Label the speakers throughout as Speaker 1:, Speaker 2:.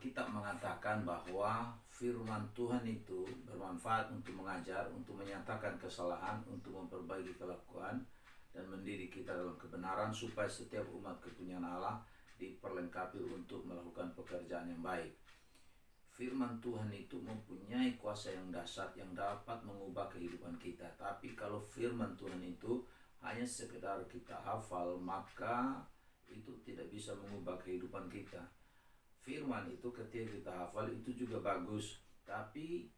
Speaker 1: Alkitab mengatakan bahwa firman Tuhan itu bermanfaat untuk mengajar, untuk menyatakan kesalahan, untuk memperbaiki kelakuan, dan mendidik kita dalam kebenaran supaya setiap umat kepunyaan Allah diperlengkapi untuk melakukan pekerjaan yang baik. Firman Tuhan itu mempunyai kuasa yang dahsyat yang dapat mengubah kehidupan kita. Tapi kalau firman Tuhan itu hanya sekedar kita hafal, maka itu tidak bisa mengubah kehidupan kita. Firman itu ketika kita hafal itu juga bagus, tapi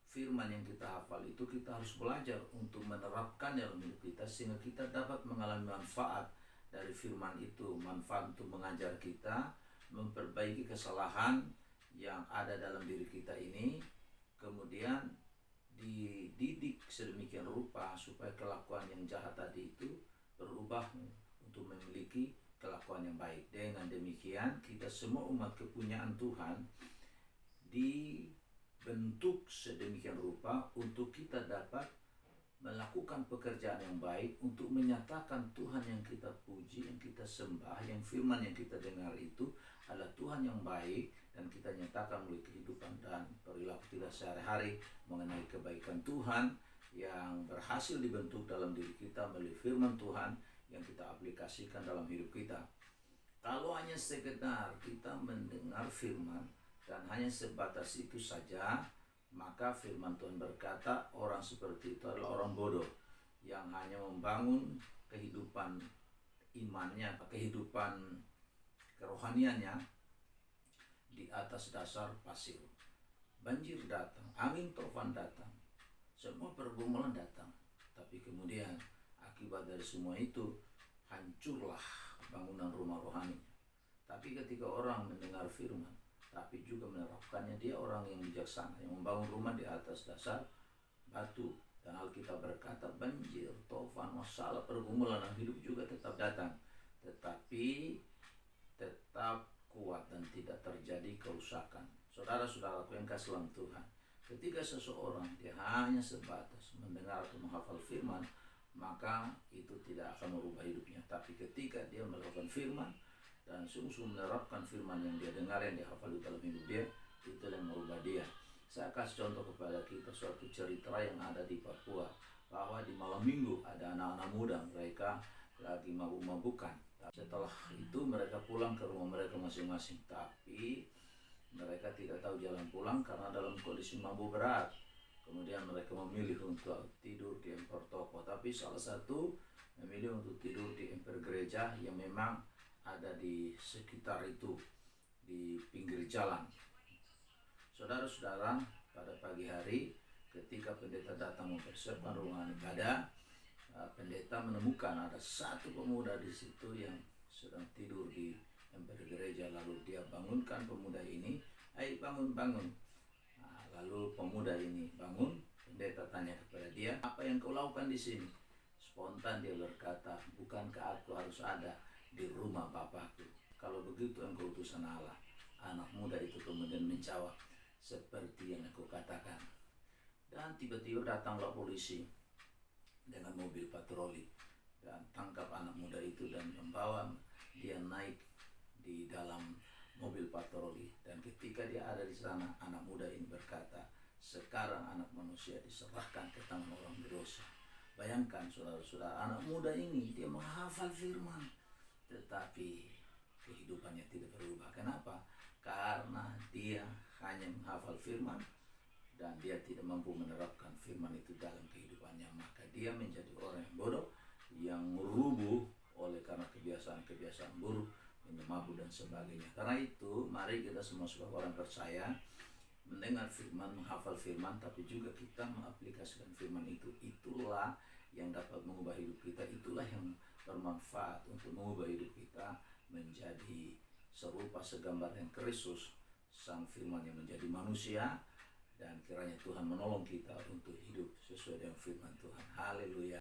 Speaker 1: firman yang kita hafal itu kita harus belajar untuk menerapkan dalam hidup kita sehingga kita dapat mengalami manfaat dari firman itu, manfaat untuk mengajar kita, memperbaiki kesalahan yang ada dalam diri kita ini, kemudian dididik sedemikian rupa supaya kelakuan yang jahat tadi itu berubah untuk memiliki kelakuan yang baik. Dengan demikian kita semua umat kepunyaan Tuhan dibentuk sedemikian rupa untuk kita dapat melakukan pekerjaan yang baik, untuk menyatakan Tuhan yang kita puji, yang kita sembah, yang firman yang kita dengar itu adalah Tuhan yang baik, dan kita nyatakan melalui kehidupan dan perilaku kita sehari-hari mengenai kebaikan Tuhan yang berhasil dibentuk dalam diri kita melalui firman Tuhan yang kita aplikasikan dalam hidup kita. Kalau hanya sekedar kita mendengar firman dan hanya sebatas itu saja, maka firman Tuhan berkata orang seperti itu adalah orang bodoh yang hanya membangun kehidupan imannya, kehidupan kerohaniannya di atas dasar pasir. Banjir datang, angin topan datang, semua pergumulan datang, tapi kemudian akibat dari semua itu hancurlah bangunan rumah rohani. Tapi ketika orang mendengar firman tapi juga menerapkannya, dia orang yang bijaksana yang membangun rumah di atas dasar batu. Dan Alkitab berkata banjir, topan, masalah, pergumulan dalam hidup juga tetap datang, tetapi tetap kuat dan tidak terjadi kerusakan. Saudara-saudaraku yang kasih dalam Tuhan, ketika seseorang dia hanya sebatas mendengar atau menghafal firman, maka itu tidak akan merubah hidupnya. Tapi ketika dia melakukan firman dan sungguh-sungguh menerapkan firman yang dia dengar, yang dia hafal di dalam hidup dia, itu yang merubah dia. Saya kasih contoh kepada kita suatu cerita yang ada di Papua, bahwa di malam minggu ada anak-anak muda, mereka lagi mabuk-mabukan. Setelah itu mereka pulang ke rumah mereka masing-masing, tapi mereka tidak tahu jalan pulang karena dalam kondisi mabuk berat. Kemudian mereka memilih untuk tidur di emper toko, tapi salah satu memilih untuk tidur di emper gereja yang memang ada di sekitar itu, di pinggir jalan. Saudara-saudara, pada pagi hari ketika pendeta datang mempersiapkan ruangan ibadah, pendeta menemukan ada satu pemuda di situ yang sedang tidur di emper gereja. Lalu dia bangunkan pemuda ini, "Ayo bangun." Lalu pemuda ini bangun. Pendeta tanya kepada dia, "Apa yang kau lakukan di sini?" Spontan dia berkata, "Bukankah aku harus ada di rumah Bapakku? Kalau begitu engkau utusan Allah." Anak muda itu kemudian menjawab, "Seperti yang aku katakan." Dan tiba-tiba datanglah polisi dengan mobil patroli dan tangkap anak muda itu dan membawa dia naik di dalam mobil patroli. Dan ketika dia ada di sana, anak muda ini berkata, "Sekarang anak manusia diserahkan ke tangan orang berdosa." Bayangkan saudara-saudara, anak muda ini dia menghafal firman, tetapi kehidupannya tidak berubah. Kenapa? Karena dia hanya menghafal firman dan dia tidak mampu menerapkan firman itu dalam kehidupannya. Maka dia menjadi orang yang bodoh, yang rubuh oleh karena kebiasaan-kebiasaan buruk, minum mabuk dan sebagainya. Karena itu mari kita semua sebagai orang percaya mendengar firman, menghafal firman, tapi juga kita mengaplikasikan firman itu. Itulah yang dapat mengubah hidup kita, itulah yang bermanfaat untuk mengubah hidup kita menjadi serupa segambar dengan Kristus, sang firman yang menjadi manusia. Dan kiranya Tuhan menolong kita untuk hidup sesuai dengan firman Tuhan. Haleluya.